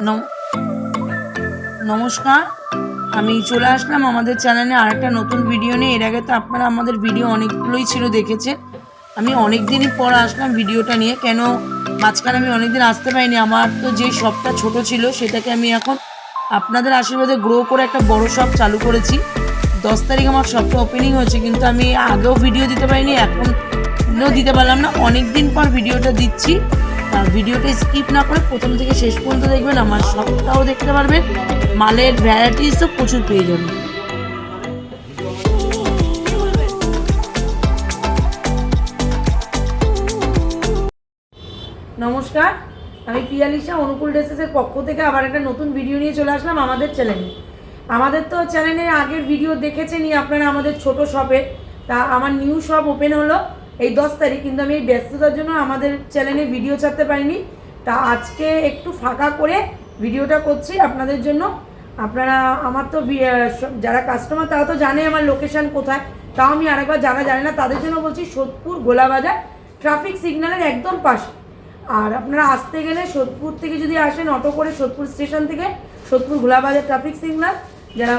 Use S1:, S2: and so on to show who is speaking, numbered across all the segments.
S1: নম- নমস্কার, আমি চলে আসলাম আমাদের চ্যানেলে আরেকটা নতুন ভিডিও নিয়ে। এর আগে তো আপনারা আমাদের ভিডিও অনেকগুলোই ছিল, দেখেছেন। আমি অনেক দিনই পর আসলাম ভিডিওটা নিয়ে। কেন মাঝখানে আমি অনেক দিন আসতে পারিনি, আমার তো যে শপটা ছোট ছিল সেটাকে আমি এখন আপনাদের আশীর্বাদে গ্রো করে একটা বড় শপ চালু করেছি। 10 তারিখ আমার শপটা ওপেনিং হয়েছে, কিন্তু আমি আগেও ভিডিও দিতে পারিনি, এখনও দিতে পারলাম না। অনেক দিন পর ভিডিওটা দিচ্ছি। ভিডিওটা স্কিপ না করে প্রথম থেকে শেষ পর্যন্ত দেখবেন, আমার শপটাও দেখতে পারবেন, মালের ভ্যারাইটিসও প্রচুর পেয়ে যাবেন। নমস্কার, আমি পিয়ালিশা অনুকূল ড্রেসেসের পক্ষ থেকে আবার একটা নতুন ভিডিও নিয়ে চলে আসলাম আমাদের চ্যানেলে। আমাদের তো চ্যানেলে আগের ভিডিও দেখেছেনই আপনারা আমাদের ছোট শপে। তা আমার নিউ শপ ওপেন হলো এই 10 তারিখ, কিন্তু আমি এই ব্যস্ততার জন্য আমাদের চ্যানেলে ভিডিও ছাড়তে পারিনি। তা আজকে একটু ফাঁকা করে ভিডিওটা করছি আপনাদের জন্য। আপনারা আমার তো যারা কাস্টমার তারা তো জানে আমার লোকেশান কোথায়, তাও আমি আরেকবার যারা জানে না তাদের জন্য বলছি, সোদপুর গোলাবাজার ট্রাফিক সিগন্যালের একদম পাশে। আর আপনারা আসতে গেলে সোদপুর থেকে যদি আসেন অটো করে, সোদপুর স্টেশন থেকে সোদপুর গোলাবাজার ট্রাফিক সিগন্যাল। যারা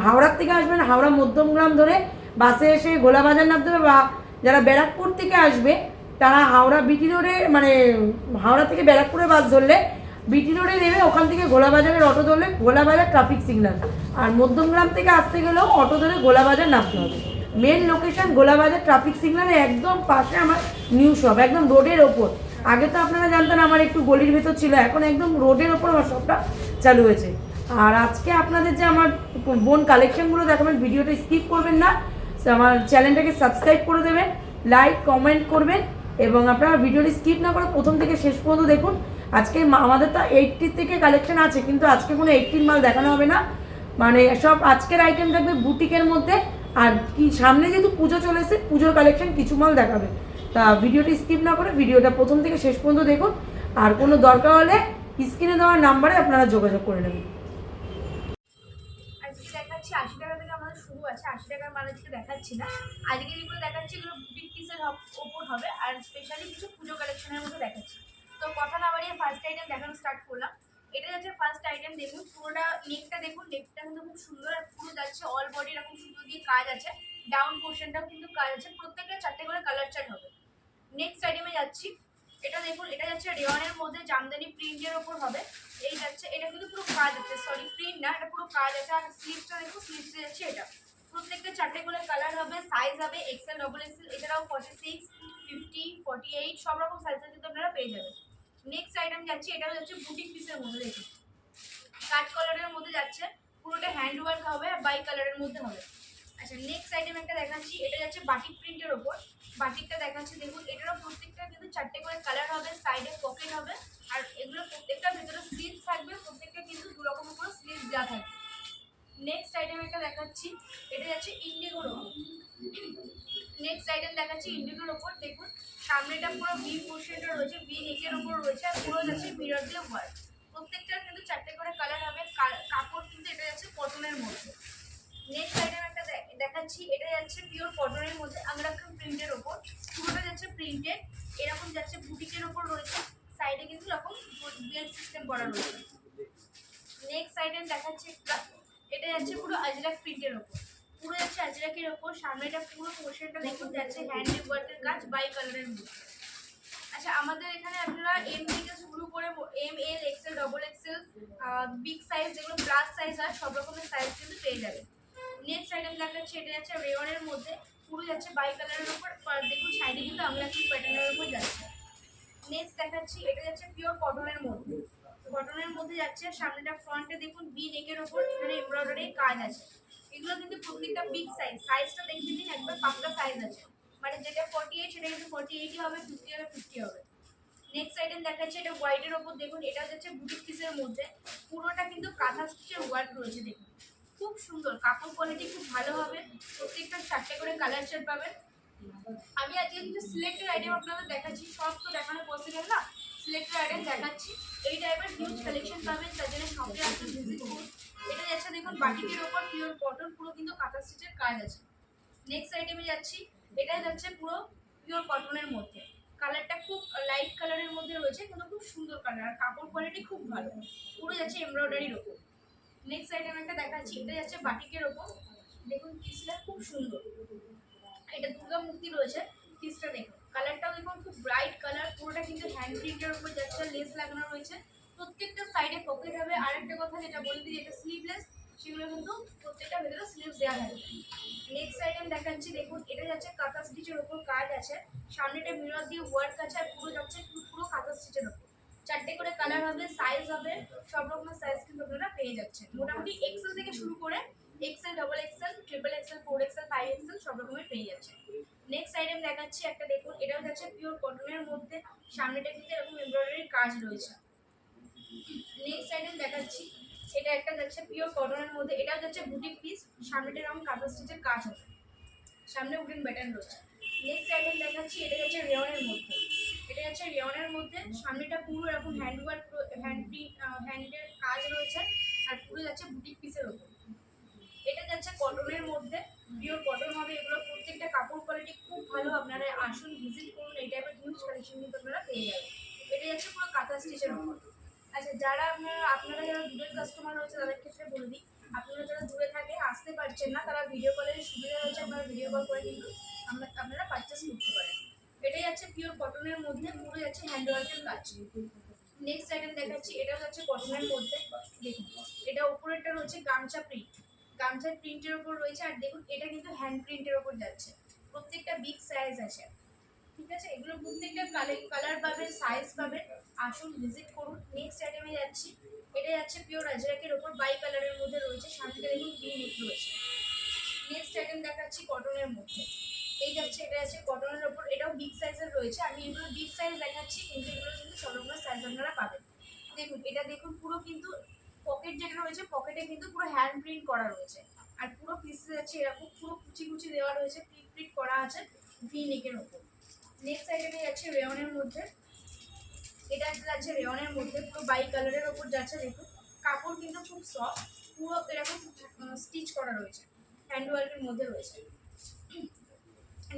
S1: হাওড়ার থেকে আসবেন হাওড়া মধ্যমগ্রাম ধরে বাসে এসে গোলাবাজার নামতে হবে, বা যারা ব্যারাকপুর থেকে আসবে তারা হাওড়া বিটি রোডে, মানে হাওড়া থেকে ব্যারাকপুরে বাস ধরলে বিটি রোডে নেমে ওখান থেকে গোলাবাজারের অটো ধরলে গোলাবাজার ট্রাফিক সিগন্যাল। আর মধ্যমগ্রাম থেকে আসতে গেলেও অটো ধরে গোলাবাজার নামতে হবে। মেন লোকেশন গোলাবাজার ট্রাফিক সিগন্যালের একদম পাশে আমার নিউ শপ, একদম রোডের ওপর। আগে তো আপনারা জানতেন আমার একটু গলির ভেতর ছিল, এখন একদম রোডের ওপর আমার শপটা চালু হয়েছে। আর আজকে আপনাদের যে আমার বোন কালেকশনগুলো দেখাবেন, ভিডিওটা স্কিপ করবেন না, আমার চ্যানেলটাকে সাবস্ক্রাইব করে দেবেন, লাইক কমেন্ট করবেন, এবং আপনারা ভিডিওটি স্কিপ না করে প্রথম থেকে শেষ পর্যন্ত দেখুন। আজকে আমাদের তো 80 থেকে কালেকশন আছে, কিন্তু আজকে কোনো 80 মাল দেখানো হবে না। মানে সব আজকের আইটেম থাকবে বুটিকের মধ্যে। আর কি সামনে যেহেতু পুজো চলে এসে, পুজোর কালেকশন কিছু মাল দেখাবে। তা ভিডিওটি স্কিপ না করে ভিডিওটা প্রথম থেকে শেষ পর্যন্ত দেখুন। আর কোনো দরকার হলে স্ক্রিনে দেওয়ার নাম্বারে আপনারা যোগাযোগ করে নেবেন।
S2: আজকে দেখাচ্ছি 80 টাকা থেকে আমাদের শুরু আছে। 80 টাকার মাল আজকে দেখাচ্ছি না, আজকে যেগুলো দেখাচ্ছি এগুলো বুটিক পিসের ওপর হবে, আর স্পেশালি কিছু পুজো কালেকশনের মধ্যে দেখাচ্ছি। তো কথা না বাড়িয়ে ফার্স্ট আইটেম দেখানো স্টার্ট করলাম। এটা যাচ্ছে ফার্স্ট আইটেম। দেখুন পুরোটা নেকটা, দেখুন নেকটা কিন্তু খুব সুন্দর, আর পুরো যাচ্ছে অল বডি এরকম সুন্দর দিয়ে কাজ আছে। ডাউন পোর্শনটাও কিন্তু কাজ আছে, প্রত্যেকটা 4টে করে কালার চার্ট হবে। নেক্সট আইটেমে যাচ্ছি। এটা দেখুন, এটা যাচ্ছে রেওয়ানের মধ্যে জামদানি প্রিন্টের ওপর হবে। এই যাচ্ছে, এটা কিন্তু পুরো কাজ আছে, সরি প্রিন্ট না, এটা পুরো কাজ আছে। আর স্লিভসটা দেখুন, স্লিভসে যাচ্ছে এটা প্রত্যেকটা 4টে করে কালার হবে, সাইজ হবে এক্সেল, ডবল এক্সেল, এছাড়াও 46, 50, 48 সব রকম সাইজের কিন্তু আপনারা পেয়ে যাবেন। নেক্সট আইটেম যাচ্ছে, এটাও যাচ্ছে বুটিক পিসের মধ্যে। দেখুন কাট কালারের মধ্যে যাচ্ছে, পুরোটা হ্যান্ড ওয়ার্ক হবে আর বাই কালারের মধ্যে হবে। আচ্ছা, নেক্সট আইটেম একটা দেখাচ্ছি। এটা যাচ্ছে বাটিক প্রিন্টের ওপর। বাটিকটা দেখাচ্ছি, দেখুন এটারও প্রত্যেকটা কিন্তু 4টে করে কালার হবে, সাইডে পকেট হবে, আর এগুলো প্রত্যেকটার ভেতরে স্লিভস থাকবে, প্রত্যেকটা কিন্তু 2 রকম করে স্লিভস দেওয়া থাকবে। নেক্সট আইটেম একটা দেখাচ্ছি, এটা যাচ্ছে ইন্ডিগোর ওপর। নেক্সট আইটেম দেখাচ্ছি ইন্ডিগোর ওপর। দেখুন সামনেটা পুরো ভি পোর্শনটা রয়েছে, ভি নেকের ওপর রয়েছে, আর পুরো যাচ্ছে মিরর দিয়ে ওয়ার্ক। প্রত্যেকটার কিন্তু 4টে করে কালার হবে, কাপড় কিন্তু এটা যাচ্ছে কটনের মধ্যে। নেক্সট আইটেম একটা দেখাচ্ছি, এটা যাচ্ছে পিওর কটনের মধ্যে আংরাক্ষণ প্রিন্টের ওপর। পুরোটা যাচ্ছে প্রিন্টেড, এরকম যাচ্ছে বুটিকের ওপর রয়েছে, সাইডে কিন্তু এরকম বেল্ট সিস্টেম করা রয়েছে। নেক্সট আইটেম দেখাচ্ছি একটা, এটা যাচ্ছে পুরো আজরাক প্রিন্টের ওপর। পুরো যাচ্ছে আজরাকের ওপর, সামনেটা পুরো পোর্শনটা দেখুন যাচ্ছে হ্যান্ড ওয়ার্কের কাজ, বাই কালারের মধ্যে। আচ্ছা, আমাদের এখানে আপনারা এম থেকে শুরু করে M, L, XL, double XL, big size, যেগুলো প্লাস সাইজ হয় সব রকমের সাইজ কিন্তু পেয়ে যাবেন। নেক্সট আইটেম দেখাচ্ছি, এটা যাচ্ছে রেওয়ানের মধ্যে, পুরো যাচ্ছে বাই কালারের উপর, দেখুন সাইডে কিন্তু আমলাকি প্যাটার্নের উপর যাচ্ছে। নেক্সট দেখাচ্ছি, এটা যাচ্ছে পিওর কটনের মধ্যে। কটনের মধ্যে যাচ্ছে, সামনেটা ফ্রন্টে দেখুন ভি নেকের ওপর এখানে এমব্রয়ডারি কাজ আছে। এগুলো কিন্তু প্রত্যেকটা বিগ সাইজ, সাইজটা দেখিয়ে দিন একবার, পাতলা সাইজ আছে, মানে যেটা 48 সেটা কিন্তু 48 হবে, 50 হবে, 50 হবে। নেক্সট আইটেম দেখাচ্ছি, এটা হোয়াইটের ওপর। দেখুন এটা যাচ্ছে বুটিক পিসের মধ্যে, পুরোটা কিন্তু কাঁথা স্টিচের ওয়ার্ক রয়েছে। দেখুন খুব সুন্দর, কাপড় কোয়ালিটি খুব ভালো হবে, প্রত্যেকটা 4টে করে কালার শেড পাবেন। আমি আজকে কিছু সিলেক্টেড আইটেম আপনাদের দেখাচ্ছি, সব তো দেখানো পসিবল না, সিলেক্টেড আইটেম দেখাচ্ছি। এই টাইপের হিউজ কালেকশন পাবেন, তার জন্য শপে আসতে ভিজিট করুন। এটা যাচ্ছে দেখুন বাটিকের ওপর পিওর কটন, পুরো কিন্তু কাঁথা স্টিচের কাজ আছে। নেক্সট আইটেমে যাচ্ছি, এটা যাচ্ছে পুরো পিওর কটনের মধ্যে, কালারটা খুব লাইট কালারের মধ্যে রয়েছে, কিন্তু খুব সুন্দর কালার, আর কাপড় কোয়ালিটি খুব ভালো, পুরো যাচ্ছে এমব্রয়ডারির ওপর। নেক্সট আইটেম একটা দেখাচ্ছি, এটা যাচ্ছে বাটিকের ওপর। দেখুন পিসটা খুব সুন্দর, এটা দুর্গা মূর্তি রয়েছে। পিসটা দেখুন, কালারটাও দেখুন খুব ব্রাইট কালার, পুরোটা কিন্তু হ্যান্ড প্রিন্টের উপর যাচ্ছে, লেস লাগানো রয়েছে, প্রত্যেকটা সাইডে পকেট হবে। আরেকটা কথা যেটা বলে দিই, এটা স্লিভলেস, সেগুলো কিন্তু প্রত্যেকটা ভেতরে স্লিভস দেওয়া থাকবে। নেক্সট আইটেম দেখাচ্ছি, দেখুন এটা যাচ্ছে কাঁথা স্টিচের ওপর কাজ আছে, সামনেটা মিরর দিয়ে ওয়ার্ক আছে, আর পুরো যাচ্ছে পুরো কাঁথা স্টিচের ওপর। 4টে করে কালার হবে, সাইজ হবে, সব রকমের সাইজ কিন্তু আপনারা পেয়ে যাচ্ছেন। মোটামুটি এক্সেল থেকে শুরু করে XL, double XL, triple XL, 4XL, 5XL সব রকমের পেয়ে যাচ্ছে। নেক্সট আইটেম দেখাচ্ছি একটা, দেখুন এটাও যাচ্ছে পিওর কটনের মধ্যে, সামনেটা কিন্তু এরকম এমব্রয়ডারির কাজ রয়েছে। নেক্সট আইটেম দেখাচ্ছি, এটা একটা যাচ্ছে পিওর কটনের মধ্যে, এটাও যাচ্ছে বুটিক পিস, সামনেটা এরকম কাঁথা স্টিচের কাজ হবে, সামনে উডেন ব্যাটার্ন রয়েছে। নেক্সট আইটেম দেখাচ্ছি, এটা যাচ্ছে রেওনের মধ্যে, এটা যাচ্ছে রেওনের মধ্যে, সামনেটা পুরো এরকম হ্যান্ডওয়ার্ক, হ্যান্ডের কাজ রয়েছে, আর পুরো যাচ্ছে বুটিক পিসের ওপর। এটা যাচ্ছে কটনের মধ্যে, পিওর কটন হবে এগুলো, প্রত্যেকটা কাপড় কোয়ালিটি খুব ভালো, আপনারা আসুন ভিজিট করুন, এই টাইপের হিউজ কালেকশন কিন্তু আপনারা পেয়ে যাবেন। এটা যাচ্ছে পুরো কাঁথা স্টিচের উপর। আচ্ছা, যারা আপনারা যারা দূরের কাস্টমার রয়েছে তাদের ক্ষেত্রে বলে দিই, আপনারা যারা দূরে থাকে আসতে পারছেন না, তারা ভিডিও কলের সুবিধা রয়েছে, আপনারা ভিডিও কল করে কিন্তু আপনারা পারচেস করতে পারেন। এটাই যাচ্ছে পিওর কটনের মধ্যে, পুরো যাচ্ছে হ্যান্ডওয়ার্কের কাজ। নেক্সট আইটেম দেখাচ্ছি, এটাও যাচ্ছে কটনের মধ্যে, দেখুন এটা উপরেরটা রয়েছে গামছা প্রিন্ট, গামছার প্রিন্টের ওপর রয়েছে, আর দেখুন এটা কিন্তু হ্যান্ড প্রিন্টের ওপর যাচ্ছে, প্রত্যেকটা বিগ সাইজ আছে, ঠিক আছে। এগুলো প্রত্যেকটা কালার পাবে, সাইজ পাবে, আসুন ভিজিট করুন। নেক্সট আইটেমে যাচ্ছি, এটা যাচ্ছে পিওর আজরাকের ওপর, বাই কালারের মধ্যে রয়েছে, সামনে দেখুন ভি নেক রয়েছে। নেক্সট আইটেম দেখাচ্ছি কটনের মধ্যে, এই যাচ্ছে এটা যাচ্ছে কটনের ওপর, এটাও বিগ সাইজের রয়েছে, আমি এগুলো বিগ সাইজ দেখাচ্ছি, কিন্তু এগুলো কিন্তু সব রকমের সাইজ আপনারা পাবেন। দেখুন এটা দেখুন পুরো কিন্তু পকেট যেটা রয়েছে, পকেটে কিন্তু পুরো হ্যান্ড প্রিন্ট করা রয়েছে, আর পুরো পিসে যাচ্ছে এরকম পুরো কুচি কুচি দেওয়া রয়েছে, প্রিন্ট প্রিন্ট করা আছে ভি নেকের ওপর। নেক্সট আইটেমে যাচ্ছে রেওনের মধ্যে, এটা যাচ্ছে রেওনের মধ্যে, পুরো বাই কালারের ওপর যাচ্ছে, দেখুন কাপড় কিন্তু খুব সফট, পুরো এরকম স্টিচ করা রয়েছে, হ্যান্ডওয়ার্কের মধ্যে রয়েছে।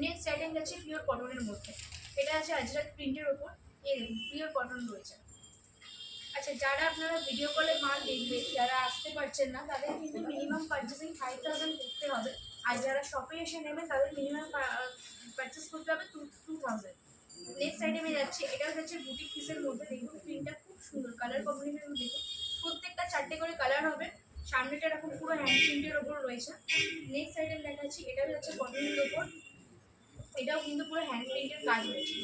S2: নেক্সট আইটেম যাচ্ছে পিওর কটনের মধ্যে, এটা আছে আজরাক প্রিন্টের ওপর, এই দেখুন পিওর কটন রয়েছে। আচ্ছা, যারা আপনারা ভিডিও কলে মাল দেখবেন, যারা আসতে পারছেন না, তাদের কিন্তু মিনিমাম পারচেসিং 5000 করতে হবে, আর যারা শপে এসে নেবেন তাদের মিনিমাম পারচেস করতে হবে 2000। নেক্সট আইটেমে যাচ্ছে, এটাও যাচ্ছে বুটিক পিসের মধ্যে, দেখুন প্রিন্টটা খুব সুন্দর, কালার কম্বিনেশন দেখুন, প্রত্যেকটা 4টে করে কালার হবে, সামনেটা এরকম পুরো হ্যান্ড প্রিন্টের ওপর রয়েছে। নেক্সট আইটেম দেখাচ্ছি, এটাও যাচ্ছে কটনের ওপর, এটাও কিন্তু পুরো হ্যান্ড প্রিন্টের কাজ রয়েছে,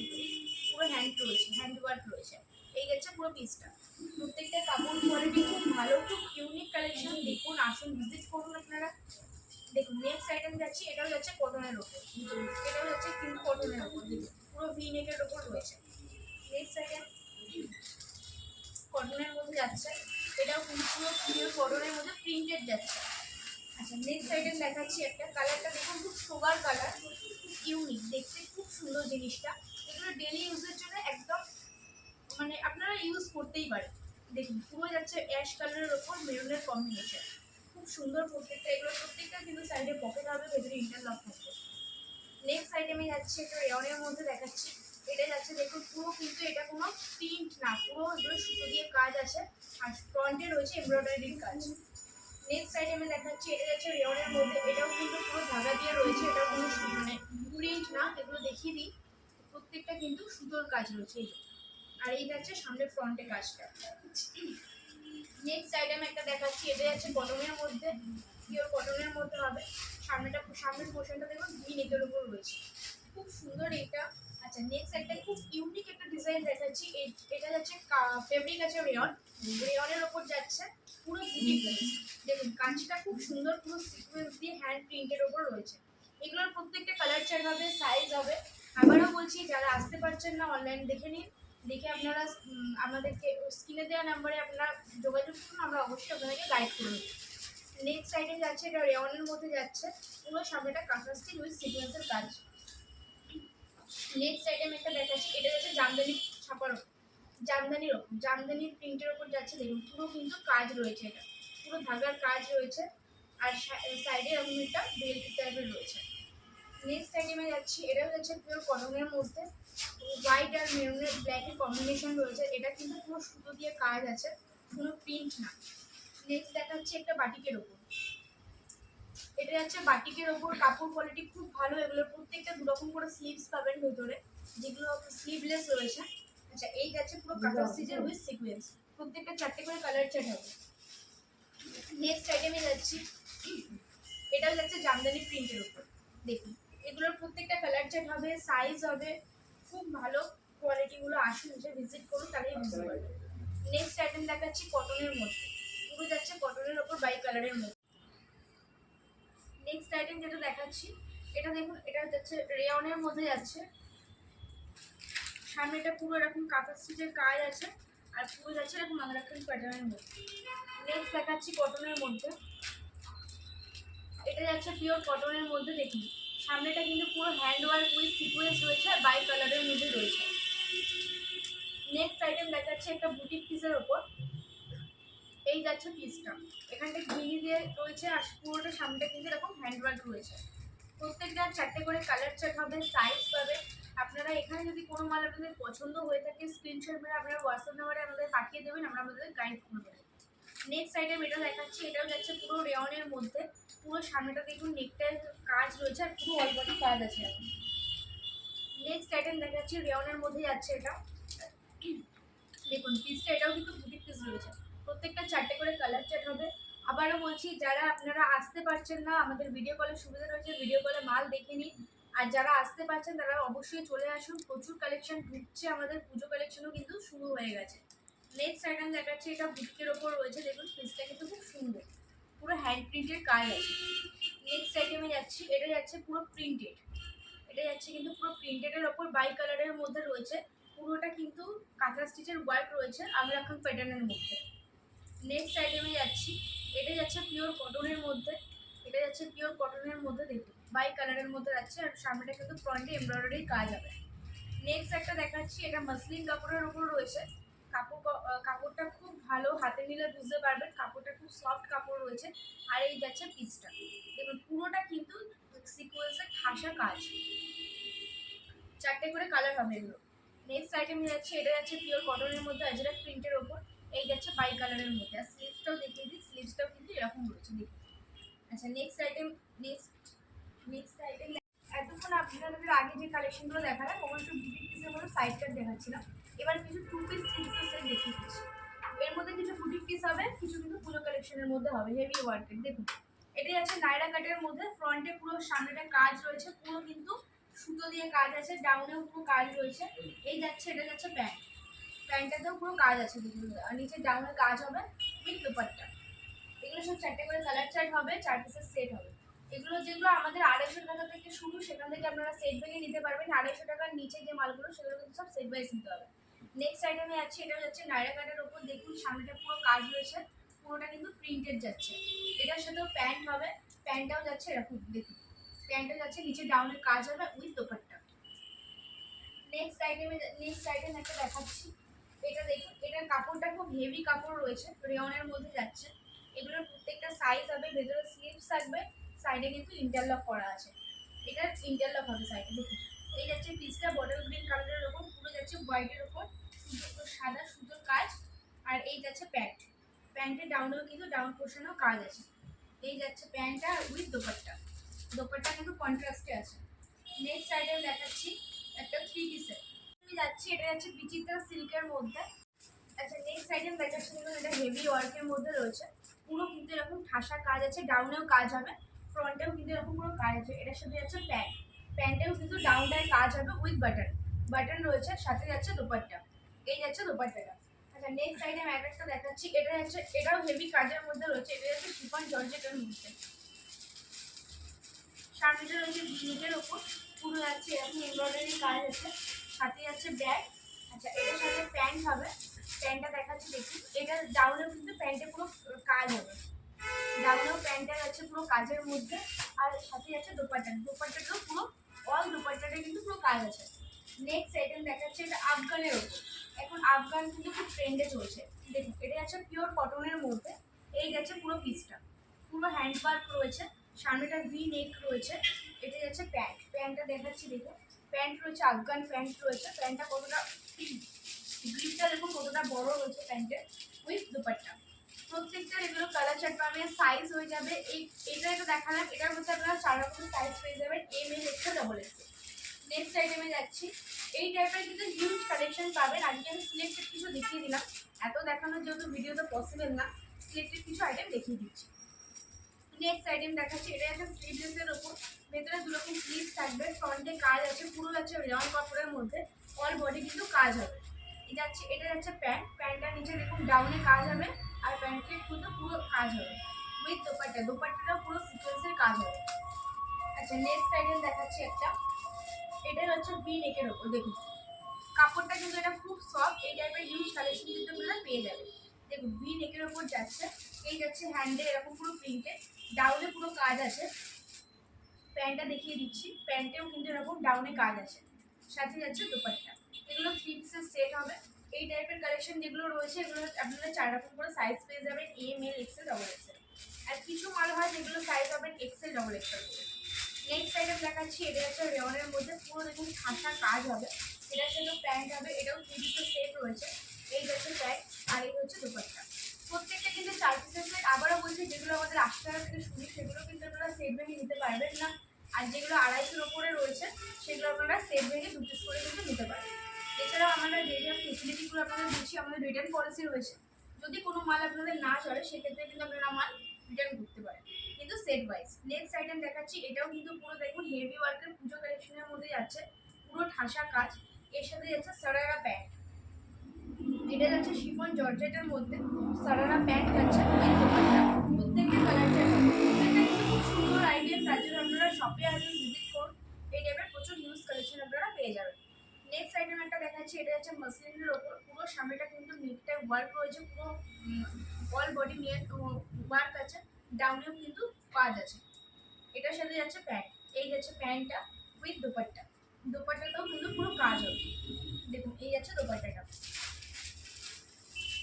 S2: পুরো হ্যান্ড রয়েছে, হ্যান্ড ওয়ার্ক রয়েছে, এই যাচ্ছে পুরো পিসটা। প্রত্যেকটা কাপড় কোয়ালিটি খুব ভালো, খুব ইউনিক কালেকশন, দেখুন আসুন ভিজিট করুন আপনারা। দেখুন নেক্সট আইটেম যাচ্ছি, এটাও যাচ্ছে কটনের ওপর, এটাও যাচ্ছে কিন্তু কটনের ওপর, দেখুন পুরো ভি নেকের ওপর রয়েছে। নেক্সট আইটেম কটনের মধ্যে যাচ্ছে, এটাও কিন্তু পুরো পিওর কটনের মধ্যে প্রিন্টেড যাচ্ছে। আচ্ছা, নেক্সট আইটেম দেখাচ্ছি একটা, কালারটা দেখুন খুব সোবার কালার, খুব ইউনিক, দেখতে খুব সুন্দর জিনিসটা, এগুলো ডেলি ইউজের জন্য একদম মানে আপনারা ইউজ করতেই পারেন। দেখুন পুরো যাচ্ছে অ্যাশ কালারের ওপর মেরুনের কম্বিনেশন, খুব সুন্দর প্রত্যেকটা, এগুলো প্রত্যেকটা কিন্তু সাইডে পকেট হবে, ভেতরে ইন্টারলক থাকবে। নেক্সট আইটেমে যাচ্ছে, এটা রেওনের মধ্যে দেখাচ্ছি, এটা যাচ্ছে দেখুন পুরো কিন্তু এটা কোনো প্রিন্ট না, পুরো এগুলো সুতো দিয়ে কাজ আছে, আর ফ্রন্টে রয়েছে এমব্রয়ডারির কাজ। নেক্সট আইটেমে দেখাচ্ছি, এটা যাচ্ছে রেওনের মধ্যে, এটাও কিন্তু পুরো ধাগা দিয়ে রয়েছে, এটা কোনো মানে প্রিন্ট না, এগুলো দেখিয়ে দিই, প্রত্যেকটা কিন্তু সুতোর কাজ রয়েছে, এই আর এই যাচ্ছে সামনে ফ্রন্টে কাজটা। নেক্সট আইটেম একটা দেখাচ্ছি, এটা যাচ্ছে কটনের মধ্যে, পিওর কটনের মধ্যে হবে, সামনের পোর্শনটা দেখুন ভি নেকের উপর রয়েছে, খুব সুন্দর এটা। আচ্ছা, নেক্সট একটা খুব ইউনিক একটা ডিজাইন দেখাচ্ছি, এটা যাচ্ছে ফেব্রিক আছে রেয়ন, রেয়নের ওপর যাচ্ছে পুরো বুটিক, দেখুন কাজটা খুব সুন্দর, পুরো সিকোয়েন্স দিয়ে হ্যান্ড প্রিন্টের ওপর রয়েছে, এগুলোর প্রত্যেকটা কালার চার্ট হবে, সাইজ হবে। আবারও বলছি, যারা আসতে পারছেন না অনলাইন দেখে নিন, দেখে আপনারা আমাদেরকে স্ক্রিনে দেওয়া নাম্বারে আপনারা যোগাযোগ করুন, আমরা অবশ্যই আপনাদেরকে গাইড করে দেবো। নেক্সট আইটেম যাচ্ছে, এটা রেওনের মধ্যে যাচ্ছে, পুরো সামনেটা কাঁথা স্টিচ উইথ সিকোয়েন্সের কাজ। নেক্সট আইটেম একটা দেখাচ্ছি, এটা যাচ্ছে জামদানি ছাপার, জামদানির প্রিন্টের ওপর যাচ্ছে, দেখুন পুরো কিন্তু কাজ রয়েছে, এটা পুরো ধাগার কাজ রয়েছে, আর সাইডে এরকম একটা বেল্ট টাইপের রয়েছে। নেক্সট আইটেমে যাচ্ছি, এটাও যাচ্ছে পিওর কটনের মধ্যে, হোয়াইট আর মেরুনের ব্ল্যাকের কম্বিনেশন রয়েছে। এটা কিন্তু পুরো সুতো দিয়ে কাজ আছে, কোনো প্রিন্ট না। নেক্সট দেখাচ্ছি একটা বাটিকের ওপর। এটা যাচ্ছে বাটিকের ওপর, কাপড় কোয়ালিটি খুব ভালো। এগুলোর প্রত্যেকটা দুরকম করে স্লিভস পাবেন ভেতরে, যেগুলো স্লিভলেস রয়েছে। আচ্ছা, এই যাচ্ছে পুরো কাটার স্টিচের উইথ সিকোয়েন্স, প্রত্যেকটা 4টে করে কালার চার্ট হবে। নেক্সট আইটেমে যাচ্ছি, এটাও যাচ্ছে জামদানি প্রিন্টের উপর। দেখুন এগুলোর প্রত্যেকটা কালার চার্ট হবে, সাইজ হবে, খুব ভালো কোয়ালিটিগুলো। আসুন এসে ভিজিট করুন, তাহলেই বুঝতে পারবেন। নেক্সট আইটেম দেখাচ্ছি কটনের মধ্যে, পুরো যাচ্ছে কটনের ওপর বাই কালারের মধ্যে। নেক্সট আইটেম যেটা দেখাচ্ছি, এটা দেখুন, এটা যাচ্ছে রেয়নের মধ্যে যাচ্ছে। সামনেটা পুরো এরকম কাঁথা স্টিচের কাজ আছে, আর পুরো যাচ্ছে এরকম আংরাখান প্যাটার্নের মধ্যে। নেক্সট দেখাচ্ছি কটনের মধ্যে, এটা যাচ্ছে পিওর কটনের মধ্যে। দেখুন সামনেটা কিন্তু পুরো হ্যান্ড ওয়ার্ক উইথ সিকোয়েন্স রয়েছে, আর বাই কালারের মধ্যে রয়েছে। নেক্সট আইটেম দেখাচ্ছে একটা বুটিক পিসের ওপর। এই যাচ্ছে পিসটা, এখানটা ঘিনি দিয়ে রয়েছে, আর পুরোটা সামনেটা কিন্তু এরকম হ্যান্ড ওয়ার্ক রয়েছে। প্রত্যেকটা 4টে করে কালার চার্ট হবে, সাইজ পাবে। আপনারা এখানে যদি কোনো মাল আপনাদের পছন্দ হয়ে থাকে, স্ক্রিনশট মেরে আপনারা হোয়াটসঅ্যাপ নাম্বারে আমাদের পাঠিয়ে দেবেন, আমরা আমাদের গাইড করে দেবো। নেক্সট আইটেম এটা দেখাচ্ছি, এটাও যাচ্ছে পুরো রেয়নের মধ্যে। পুরো সামনেটা দেখুন নেকটার কাজ রয়েছে, আর পুরো অল বডি কাজ আছে এখন। নেক্সট আইটেম দেখাচ্ছি, রেয়নের মধ্যে যাচ্ছে এটা। দেখুন পিসটা, এটাও কিন্তু বুটিক পিস রয়েছে, প্রত্যেকটা 4টে করে কালার চার্ট হবে। আবারও বলছি, যারা আপনারা আসতে পারছেন না, আমাদের ভিডিও কলের সুবিধা রয়েছে, ভিডিও কলে মাল দেখে নিন। আর যারা আসতে পারছেন তারা অবশ্যই চলে আসুন, প্রচুর কালেকশন ঢুকছে, আমাদের পুজো কালেকশনও কিন্তু শুরু হয়ে গেছে। নেক্সট আইটেম দেখাচ্ছি, এটা বুটিকের ওপর রয়েছে। দেখুন পিসটা কিন্তু খুব সুন্দর, পুরো হ্যান্ড প্রিন্টের কাজ আছে। নেক্সট আইটেমে যাচ্ছি, এটা যাচ্ছে পুরো প্রিন্টেড। এটা যাচ্ছে কিন্তু পুরো প্রিন্টেডের ওপর বাই কালারের মধ্যে রয়েছে, পুরোটা কিন্তু কাঁথা স্টিচের ওয়ার্ক রয়েছে আংরাখান প্যাটার্নের মধ্যে। নেক্সট আইটেমে যাচ্ছি, এটা যাচ্ছে পিওর কটনের মধ্যে। এটা যাচ্ছে পিওর কটনের মধ্যে, দেখুন বাই কালারের মধ্যে যাচ্ছে, আর সামনেটা কিন্তু ফ্রন্টে এমব্রয়ডারি কাজ হবে। নেক্সট একটা দেখাচ্ছি, এটা মাসলিন কাপড়ের উপর রয়েছে। কাপড়টা খুব ভালো, হাতে নিলে বুঝতে পারবেন, কাপড়টা খুব সফট কাপড় রয়েছে। আর এই যাচ্ছে পিসটা, দেখুন পুরোটা কিন্তু সিকোয়েন্সের ঠাসা কাজ, 4টে করে কালার হবে এগুলো। নেক্সট আইটেম যাচ্ছে, এটা যাচ্ছে পিওর কটনের মধ্যে আজরাক প্রিন্টের ওপর। এই যাচ্ছে বাই কালারের মধ্যে, আর স্লিভসটাও দেখিয়ে দিই, স্লিভসটাও কিন্তু এরকম রয়েছে দেখুন। আচ্ছা নেক্সট আইটেম এতক্ষণ আপনাদের আগে যে কালেকশনগুলো দেখালাম ওগুলো একটু বুটিক পিসের মধ্যে সাইড কাট দেখাচ্ছিলাম। এবার কিছু 2 পিস 3 পিসের সেট দেখিয়ে দিচ্ছি। এর মধ্যে কিছু বুটিক পিস হবে, কিছু কিন্তু পুজো কালেকশনের মধ্যে হবে, হেভি ওয়ার্কের। দেখুন এটা যাচ্ছে নাইরা কাটের মধ্যে, ফ্রন্টে পুরো সামনেটা কাজ রয়েছে, পুরো কিন্তু সুতো দিয়ে কাজ আছে, ডাউনেও পুরো কাজ রয়েছে। এই যাচ্ছে, এটা যাচ্ছে প্যান্টটাতেও পুরো কাজ আছে দেখুন, আর নিচে ডাউনের কাজ হবে উইথ দোপাট্টা। এগুলো সব 4টে করে কালার চার্ট হবে, 4 পিসের সেট হবে। এগুলো যেগুলো আমাদের 250 টাকা থেকে শুরু, সেখান থেকে আপনারা সেট ভেঙে নিতে পারবেন। 250 টাকার নিচে যে মালগুলো সেগুলো কিন্তু সব সেট ওয়াইজ নিতে হবে। নেক্সট আইটেমে যাচ্ছে, এটা যাচ্ছে নাইরা কাটের ওপর। দেখুন সামনেটা পুরো কাজ রয়েছে, পুরোটা কিন্তু প্রিন্টেড যাচ্ছে। এটার সাথেও প্যান্ট হবে, প্যান্টটাও যাচ্ছে এরকম দেখুন, প্যান্টটা যাচ্ছে নিচে ডাউনের কাজ হবে উইথ দোপাট্টা। নেক্সট আইটেম একটা দেখাচ্ছি, এটা দেখুন, এটার কাপড়টা খুব হেভি কাপড় রয়েছে, রেয়নের মধ্যে যাচ্ছে। এগুলোর প্রত্যেকটা সাইজ হবে, ভেতরে স্লিভস থাকবে, সাইডে কিন্তু ইন্টারলক করা আছে। এটা ইন্টারলক হবে সাইডে। দেখুন এই যাচ্ছে পিসটা বটল গ্রিন কালারের ওপর, পুরো যাচ্ছে হোয়াইটের ওপর সাদা সুতোর কাজ। আর এই যাচ্ছে প্যান্টের ডাউনেও কিন্তু ডাউন পোর্শনেও কাজ আছে। এই যাচ্ছে প্যান্টটা উইথ দোপাট্টা কিন্তু কন্ট্রাস্টে আছে। নেক্সট আইটেম দেখাচ্ছি, একটা 3 পিসের আমি যাচ্ছি, এটা যাচ্ছে বিচিত্রা সিল্কের মধ্যে। আচ্ছা নেক্সট আইটেম দেখাচ্ছি, দেখুন এটা হেভি ওয়ার্কের মধ্যে রয়েছে, পুরো কিন্তু এরকম ঠাসা কাজ আছে, ডাউনেও কাজ হবে, ফ্রন্টেও কিন্তু এরকম পুরো কাজ আছে। এটার সাথে যাচ্ছে প্যান্টেও কিন্তু ডাউনটায় কাজ হবে উইথ বাটন রয়েছে, সাথে যাচ্ছে দোপাট্টা। এই যাচ্ছে দোপাট্টাটা। আচ্ছা নেক্সট আইটেম একটা দেখাচ্ছি, এটাও হেভি কাজের মধ্যে রয়েছে। এটা যাচ্ছে শিফন জর্জেটের মধ্যে, সামনেটা রয়েছে ভিনিটের ওপর, পুরো যাচ্ছে এরকম এমব্রয়ডারি কাজ আছে, সাথে যাচ্ছে ব্যাগ। আচ্ছা এটার সাথে প্যান্ট হবে, প্যান্টটা দেখাচ্ছি দেখুন, এটা ডাউনেও কিন্তু প্যান্টে পুরো কাজ হবে, ডাউনেও প্যান্টটা যাচ্ছে পুরো কাজের মধ্যে, আর সাথে যাচ্ছে দোপাট্টাটাও পুরো অল দোপাট্টাটা কিন্তু পুরো কাজ আছে। নেক্সট আইটেম দেখাচ্ছে, এটা আফগানের ওপর। এখন আফগান কিন্তু খুব ট্রেন্ডে চলছে। দেখুন এটা যাচ্ছে পিওর কটনের মধ্যে। এই যাচ্ছে পুরো পিসটা, পুরো হ্যান্ড ওয়ার্ক রয়েছে, সামনেটা ভি নেক রয়েছে। এটা যাচ্ছে প্যান্টটা দেখাচ্ছি দেখুন, প্যান্ট রয়েছে, আফগান প্যান্ট রয়েছে। প্যান্টটা কতটা গ্রিপটা দেখুন কতটা বড় রয়েছে প্যান্টের, উইথ দুপাট্টা। প্রত্যেকটা এগুলো কালার চার্ট পাবে, সাইজ হয়ে যাবে এটা একটা দেখালাম, এটার মধ্যে আপনারা 4 রকমের সাইজ পেয়ে যাবেন, M L XL double XL. Next আইটেমে যাচ্ছি। এই টাইপের কিন্তু হিউজ কালেকশন পাবেন। আজকে আমি সিলেক্টেড কিছু দেখিয়ে দিলাম, এত দেখানোর যেহেতু ভিডিও তো পসিবল না, সিলেক্টেড কিছু আইটেম দেখিয়ে দিচ্ছি। নেক্সট আইটেম দেখাচ্ছি, এটা একটা স্লিভলেসের ওপর, ভেতরে দুরকম স্লিভস থাকবে, ফ্রন্টে কাজ আছে, পুরো যাচ্ছে রেয়ন কাপড়ের মধ্যে, অল বডি কিন্তু কাজ হবে। এটা যাচ্ছে প্যান্টটা নিচে দেখুন ডাউনে কাজ হবে, আর প্যান্টের কিন্তু পুরো কাজ হবে উইথ দোপাট্টাটাও পুরো সিকোয়েন্সের কাজ হবে। আচ্ছা নেক্সট আইটেম দেখাচ্ছি একটা, এটা হচ্ছে ভি নেকের ওপর, দেখুন কাপড়টা কিন্তু এটা খুব সফট, এই টাইপের হিউজ কালেকশন কিন্তু আপনারা পেয়ে যাবেন। দেখুন ভি নেকের ওপর যাচ্ছে, এই যাচ্ছে হ্যান্ডে এরকম পুরো প্রিন্টেড, ডাউনে পুরো কাজ আছে। প্যান্টটা দেখিয়ে দিচ্ছি, প্যান্টেও কিন্তু এরকম ডাউনে কাজ আছে, সাথে যাচ্ছে দোপাট্টা। এগুলো 3 পিসের সেট হবে। এই টাইপের কালেকশন যেগুলো রয়েছে এগুলো আপনারা 4 রকম করে সাইজ পেয়ে যাবেন, M L XL double XL. আর কিছু মাল হয় যেগুলো সাইজ হবেন এক্সেল ডবল এক্সেল করে। নেক্সট আইটেম দেখাচ্ছি, এটা হচ্ছে রেওনের মধ্যে পুরো দেখুন ঠাসা কাজ হবে, এটার সাথে প্যান্ট হবে, এটাও 3 পিসের সেট রয়েছে। এই হচ্ছে প্যান্ট আর এই হচ্ছে দোপাট্টা। প্রত্যেকটা কিন্তু 4 পিসের সেট। আবারও বলছি যেগুলো আমাদের 80 টাকা থেকে শুরু, সেগুলো কিন্তু আপনারা সেট ভেঙে নিতে পারবেন না, আর যেগুলো 250-এর ওপরে রয়েছে সেগুলো আপনারা সেট ভেঙে 2 পিস করে কিন্তু নিতে পারবেন। এছাড়াও আমরা যে যে ফেসিলিটিগুলো আপনাদের দিচ্ছি, আমাদের রিটার্ন পলিসি রয়েছে, যদি কোনো মাল আপনাদের না চলে সেক্ষেত্রে কিন্তু আপনারা মাল রিটার্ন করতে পারেন, কিন্তু সেট ওয়াইজ। নেক্সট আইটেম দেখাচ্ছি, এটাও কিন্তু পুরো দেখুন হেভি ওয়ার্কের পুজো কালেকশনের মধ্যে যাচ্ছে, পুরো ঠাসা কাজ, এর সাথে যাচ্ছে সারারা প্যান্ট। এটা যাচ্ছে শিফন জর্জেটের মধ্যে, সারারা প্যান্ট যাচ্ছে, প্রত্যেকটা কালার যাচ্ছে, প্রত্যেকটা কিন্তু খুব সুন্দর আইটেম, তার জন্য আপনারা শপে আসুন, ভিজিট করুন, এই টাইপের প্রচুর হিউজ কালেকশন আপনারা পেয়ে যাবেন। নেক্সট আইটেম একটা দেখাচ্ছি, এটা হচ্ছে মাসলিনের ওপর, পুরো সামনেটা কিন্তু নেকটাই ওয়ার্ক রয়েছে, পুরো অল বডি নিয়ে ওয়ার্ক আছে, ডাউনেও কিন্তু কাজ আছে। এটার সাথে যাচ্ছে প্যান্ট, এই যাচ্ছে প্যান্টটা উইথ দোপাট্টা, দোপাট্টাটাও কিন্তু পুরো কাজ হবে, দেখুন এই যাচ্ছে দোপাট্টাটা।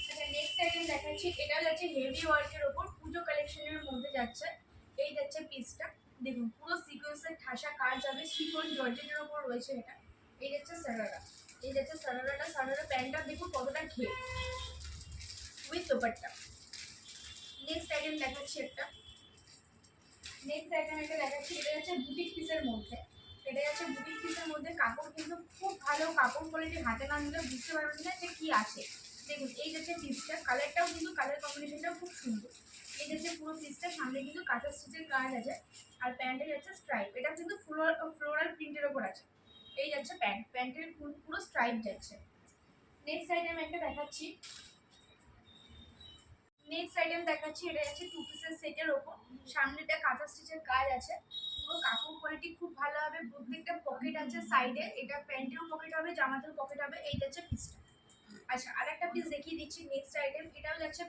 S2: আচ্ছা নেক্সট আইটেম দেখাচ্ছি, এটাও যাচ্ছে হেভি ওয়ার্কের ওপর, পুজো কালেকশনের মধ্যে যাচ্ছে। এই যাচ্ছে পিসটা, দেখুন পুরো সিকোয়েন্সের ঠাসা কাজ হবে, শিফন জর্জেটের ওপর রয়েছে এটা। এই যাচ্ছে সারারা, এই যাচ্ছে সারারা প্যান্টটা দেখুন কতটা ঘের উইথ দোপাট্টা। নেক্সট আইটেম দেখাচ্ছি একটা, দেখাচ্ছি, এটা যাচ্ছে বুটিক পিসের মধ্যে, এটা যাচ্ছে বুটিক পিসের মধ্যে, কাপড় কিন্তু খুব ভালো কাপড় কোয়ালিটি, হাতে না নিলে বুঝতে পারবেন না যে কি আছে। দেখুন এই যাচ্ছে পিসটা, কালারটাও কিন্তু কালার কম্বিনেশনটাও খুব সুন্দর। এই যাচ্ছে পুরো পিসটা, সামনে কিন্তু কাঁথা স্টিচের কাজ আছে, আর প্যান্টে যাচ্ছে স্ট্রাইপ, এটা কিন্তু ফ্লোরাল প্রিন্টের ওপর আছে। এই যাচ্ছে প্যান্টের পুরো স্ট্রাইপ যাচ্ছে। নেক্সট আইটেম একটা দেখাচ্ছি, এটা যাচ্ছে 2 পিসের সেটের ওপর, সামনেটা কাঁথা স্টিচের কাজ আছে, পুরো কাপড় কোয়ালিটি খুব ভালো হবে, প্রত্যেকটা পকেট আছে সাইডে, এটা প্যান্টেও পকেট হবে, জামাতেও পকেট হবে। এই যাচ্ছে পিসটা। আচ্ছা আর একটা পিস দেখিয়ে দিচ্ছি, নেক্সট আইটেম, এটাও যাচ্ছে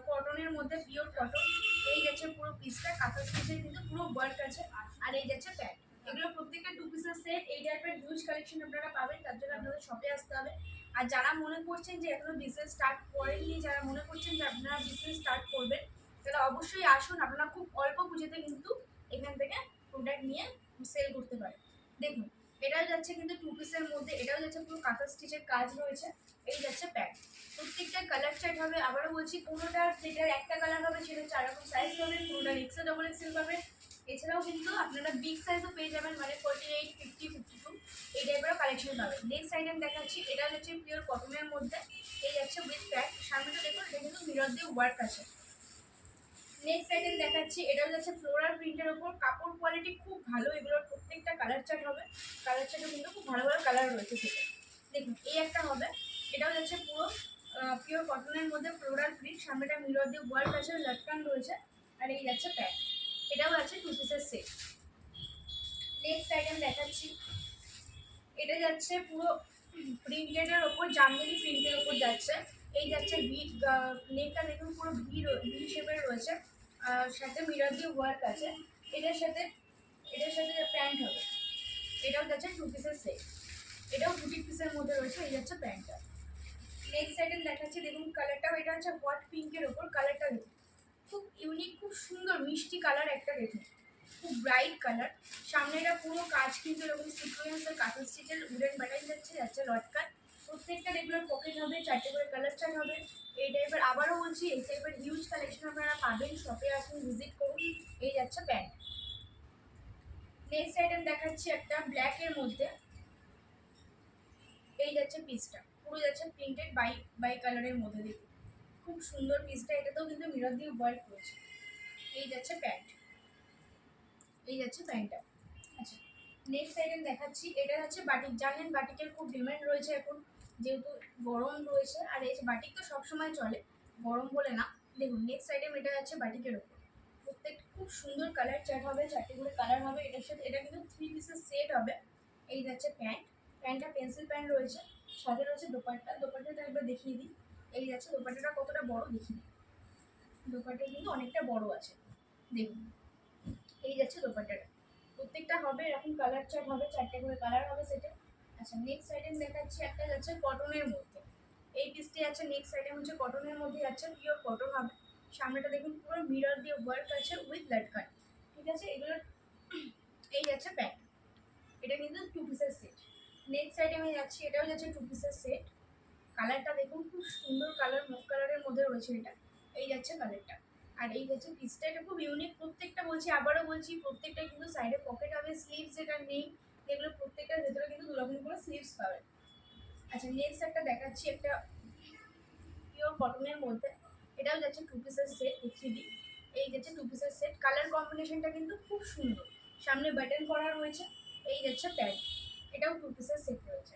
S2: কটনের মধ্যে, পিওর কটন। এই যাচ্ছে পুরো পিসটা, কাঁথা স্টিচের কিন্তু পুরো ওয়ার্ক আছে, আর এই যাচ্ছে প্যান্ট। এগুলো প্রত্যেকটা 2 পিসের সেট। এই টাইপের হিউজ কালেকশন আপনারা পাবেন, তার জন্য আপনাদের শপে আসতে হবে। আর যারা মনে করছেন যে এখনো বিজনেস স্টার্ট করেননি, যারা মনে করছেন যে আপনারা বিজনেস স্টার্ট করবেন, তাহলে অবশ্যই আসুন, আপনারা খুব অল্প পুঁজিতে কিন্তু এখান থেকে প্রোডাক্ট নিয়ে সেল করতে পারেন। দেখুন এটাও যাচ্ছে কিন্তু 2 পিসের মধ্যে, এটাও যাচ্ছে পুরো কাঁথা স্টিচের কাজ রয়েছে। এই যাচ্ছে প্যান্ট, প্রত্যেকটা কালার চার্ট হবে। আবারও বলছি, কোনোটার যেটার একটা কালার হবে সেটা 4 রকম সাইজ পাবেন, কোনোটার এক্সেল ডবল এক্সেল পাবেন। এছাড়াও কিন্তু আপনারা বিগ সাইজও পেয়ে যাবেন, মানে 48, 50, 52 এই টাইপেরও কালেকশন পাবেন। নেক্সট আইটেম দেখাচ্ছি, এটা হচ্ছে পিওর কটনের মধ্যে, এই যাচ্ছে উইথ প্যান্ট, সামনেটা দেখুন এটা কিন্তু মিরর দিয়ে ওয়ার্ক আছে। নেক্সট আইটেম দেখাচ্ছি, এটাও যাচ্ছে ফ্লোরাল প্রিন্টের ওপর, কাপড় কোয়ালিটি খুব ভালো, এগুলোর প্রত্যেকটা কালার চার্ট হবে, কালার চার্টও কিন্তু খুব ভালো ভালো কালার রয়েছে সেটা। দেখুন এই একটা হবে, এটাও যাচ্ছে পুরো পিওর কটনের মধ্যে, ফ্লোরাল প্রিন্ট, সামনেটা মিরর দিয়ে ওয়ার্ক আছে, লটকান রয়েছে, আর এই যাচ্ছে প্যান্ট। এটাও আছে 2 পিসের সেট। নেক্সট আইটেম দেখাচ্ছি, এটা যাচ্ছে পুরো প্রিন্টেডের ওপর, জামদানি প্রিন্টের ওপর যাচ্ছে। এই যাচ্ছে ভি নেকটা দেখুন পুরো ভি শেপের রয়েছে, সাথে মিরর দিয়ে ওয়ার্ক আছে। এটার সাথে প্যান্ট হবে, এটাও যাচ্ছে 2 পিসের সেট, এটাও 2 পিসের মধ্যে রয়েছে। এই যাচ্ছে প্যান্টটা। নেক্সট আইটেম দেখাচ্ছি, দেখুন কালারটাও, এটা হচ্ছে হট পিঙ্কের ওপর, কালারটা দেখুন খুব ইউনিক, খুব সুন্দর মিষ্টি কালার একটা, দেখুন খুব ব্রাইট কালার। সামনেটা পুরো কাজ কিন্তু এরকম সিকোয়েন্সের কাঁথা স্টিচের উডেন বাটাই যাচ্ছে লটকান। প্রত্যেকটা রেগুলার পকেট হবে, 4টে করে কালার চার্ট হবে। এই টাইপের আবারও বলছি, এই টাইপের হিউজ কালেকশন আপনারা পাবেন, শপে আসুন, ভিজিট করুন। এই যাচ্ছে প্যান্ট। নেক্সট আইটেম দেখাচ্ছি একটা ব্ল্যাকের মধ্যে। এই যাচ্ছে পিসটা, পুরো যাচ্ছে প্রিন্টেড বাই কালারের মধ্যে। দেখুন খুব সুন্দর পিসটা, এটাতেও কিন্তু মিরর দিয়ে ওয়ার্ক করেছে। এই যাচ্ছে প্যান্ট, এই যাচ্ছে প্যান্টটা। আচ্ছা, নেক্সট আইটেম দেখাচ্ছি, এটা হচ্ছে বাটিক। জানেন বাটিকের খুব ডিমান্ড রয়েছে এখন, যেহেতু গরম রয়েছে। আর এই বাটিক তো সবসময় চলে, গরম বলে না। দেখুন নেক্সট আইটেম, এটা যাচ্ছে বাটিকের ওপর। প্রত্যেকটা খুব সুন্দর কালার চার্ট হবে, 4টে করে কালার হবে। এটার সাথে এটা কিন্তু 3 পিসের সেট হবে। এই যাচ্ছে প্যান্ট, প্যান্টটা পেন্সিল প্যান্ট রয়েছে। সাথে রয়েছে দোপাট্টা, দোপাট্টাটা একবার দেখিয়ে দিই। এই যাচ্ছে দোপাট্টাটা কতটা বড় দেখিয়ে দিই। দোপাট্টা কিন্তু অনেকটা বড় আছে, দেখুন। এই যাচ্ছে দোপাট্টাটা, প্রত্যেকটা হবে এরকম কালার চার্ট হবে, 4টে করে কালার হবে সেটা। আচ্ছা, নেক্সট আইটেম দেখাচ্ছি, একটা যাচ্ছে কটনের মধ্যে। এই পিসটি আছে। নেক্সট আইটেম হচ্ছে কটনের মধ্যে যাচ্ছে, পিওর কটন হবে। সামনেটা দেখুন পুরো মিরর দিয়ে ওয়ার্ক আছে উইথ লটকান, ঠিক আছে। এগুলো এই যাচ্ছে প্যান্ট, এটা কিন্তু 2 পিসের সেট। নেক্সট আইটেমে যাচ্ছি, এটাও যাচ্ছে 2 পিসের সেট। কালারটা দেখুন খুব সুন্দর কালার, মুভ কালারের মধ্যে রয়েছে এটা। এই যাচ্ছে কালারটা, আর এই যাচ্ছে পিসটা। এটা খুব ইউনিক, প্রত্যেকটা বলছি, আবারও বলছি, প্রত্যেকটা কিন্তু সাইডে পকেট হবে। স্লিভস যেটা নেই, এগুলো প্রত্যেকটার ভেতরে কিন্তু দুরকম করে স্লিভস পাবে। আচ্ছা, নেক্সট একটা দেখাচ্ছি, একটা পিওর কটনের মধ্যে। এটাও যাচ্ছে 2 পিসের সেট, দেখিয়ে দিই। এই যাচ্ছে 2 পিসের সেট, কালার কম্বিনেশনটা কিন্তু খুব সুন্দর। সামনে বাটন করা রয়েছে। এই যাচ্ছে প্যান্ট, এটাও 2 পিসের সেট রয়েছে।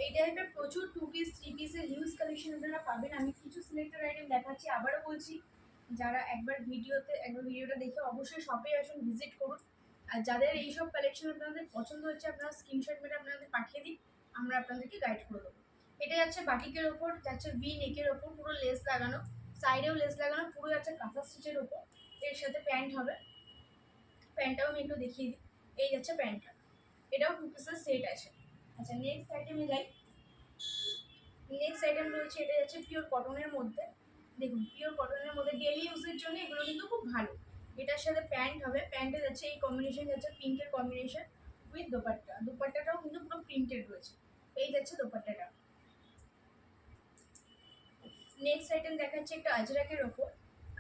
S2: এই টাইপের প্রচুর 2 পিস 3 পিসের হিউজ কালেকশন আপনারা পাবেন। আমি কিছু সিলেক্টেড আইটেম দেখাচ্ছি, আবারও বলছি, যারা একবার ভিডিওটা দেখে অবশ্যই শপে আসুন, ভিজিট করুন। আর যাদের এইসব কালেকশন আপনাদের পছন্দ হচ্ছে, আপনারা স্ক্রিনশট মেরে আপনাদের পাঠিয়ে দিন, আমরা আপনাদেরকে গাইড করে দেবো। এটা যাচ্ছে বাটিকের ওপর, যাচ্ছে ভি নেকের ওপর, পুরো লেস লাগানো, সাইডেও লেস লাগানো, পুরো যাচ্ছে কাঁথা স্টিচের ওপর। এর সাথে প্যান্ট হবে, প্যান্টটাও আমি একটু দেখিয়ে দিই। এই যাচ্ছে প্যান্টটা, এটাও 2 পিসের সেট আছে। আচ্ছা, নেক্সট আইটেমে যাই। নেক্সট আইটেম রয়েছে, এটা যাচ্ছে পিওর কটনের মধ্যে। দেখুন পিওর কটনের মধ্যে ডেলি ইউজের জন্য এগুলো কিন্তু খুব ভালো। এটার সাথে প্যান্ট হবে, প্যান্টে যাচ্ছে এই কম্বিনেশন, যাচ্ছে পিঙ্কের কম্বিনেশন উইথ দোপাট্টা। দোপাট্টাটাও কিন্তু পুরো প্রিন্টেড রয়েছে। এই যাচ্ছে দোপাট্টাটা। নেক্সট আইটেম দেখাচ্ছে একটা আজরাকের ওপর,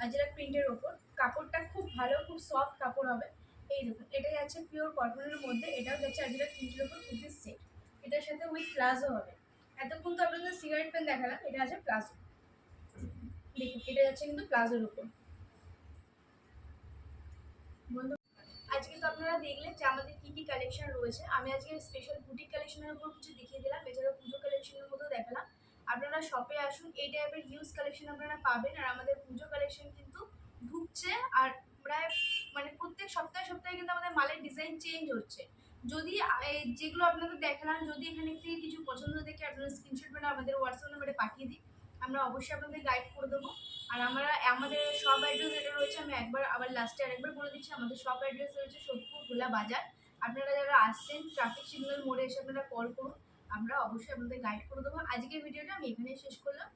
S2: আজরাক প্রিন্টের ওপর। কাপড়টা খুব ভালো, খুব সফট কাপড় হবে। এই দেখুন, এটা যাচ্ছে পিওর কটনের মধ্যে, এটাও যাচ্ছে আজরাক প্রিন্টের ওপর 2 পিস সেট। এটার সাথে উইথ প্লাজো হবে। এতক্ষণ তো আপনাদের সিগারেট প্যান্ট দেখালাম, এটা আছে প্লাজো। দেখুন এটা যাচ্ছে কিন্তু প্লাজোর উপর। বন্ধু, আজকে তো আপনারা দেখলেন যে আমাদের কি কি কালেকশন রয়েছে। আমি আজকে স্পেশাল বুটিক কালেকশনের উপর কিছু দেখিয়ে দিলাম, এছাড়াও পুজো কালেকশনের মধ্যেও দেখালাম। আপনারা শপে আসুন, এই টাইপের হিউজ কালেকশন আপনারা পাবেন। আর আমাদের পুজো কালেকশন কিন্তু ঢুকছে, আর প্রায় মানে প্রত্যেক সপ্তাহে সপ্তাহে কিন্তু আমাদের মালের ডিজাইন চেঞ্জ হচ্ছে। যদি যেগুলো আপনাদের দেখালাম, যদি এখানে থেকে কিছু পছন্দ দেখে আপনারা স্ক্রিনশট করে আমাদের হোয়াটসঅ্যাপ নাম্বারে পাঠিয়ে দিন, আমরা অবশ্যই আপনাদের গাইড করে দেবো। আর আমাদের শপ অ্যাড্রেস যেটা রয়েছে, আমি আবার লাস্টে আরেকবার বলে দিচ্ছি। আমাদের শপ অ্যাড্রেস রয়েছে সোদপুর খোলা বাজার। আপনারা যারা আসছেন, ট্রাফিক সিগন্যাল মোড়ে এসে আপনারা কল করুন, আমরা অবশ্যই আপনাদের গাইড করে দেবো। আজকের ভিডিওটা আমি এখানেই শেষ করলাম।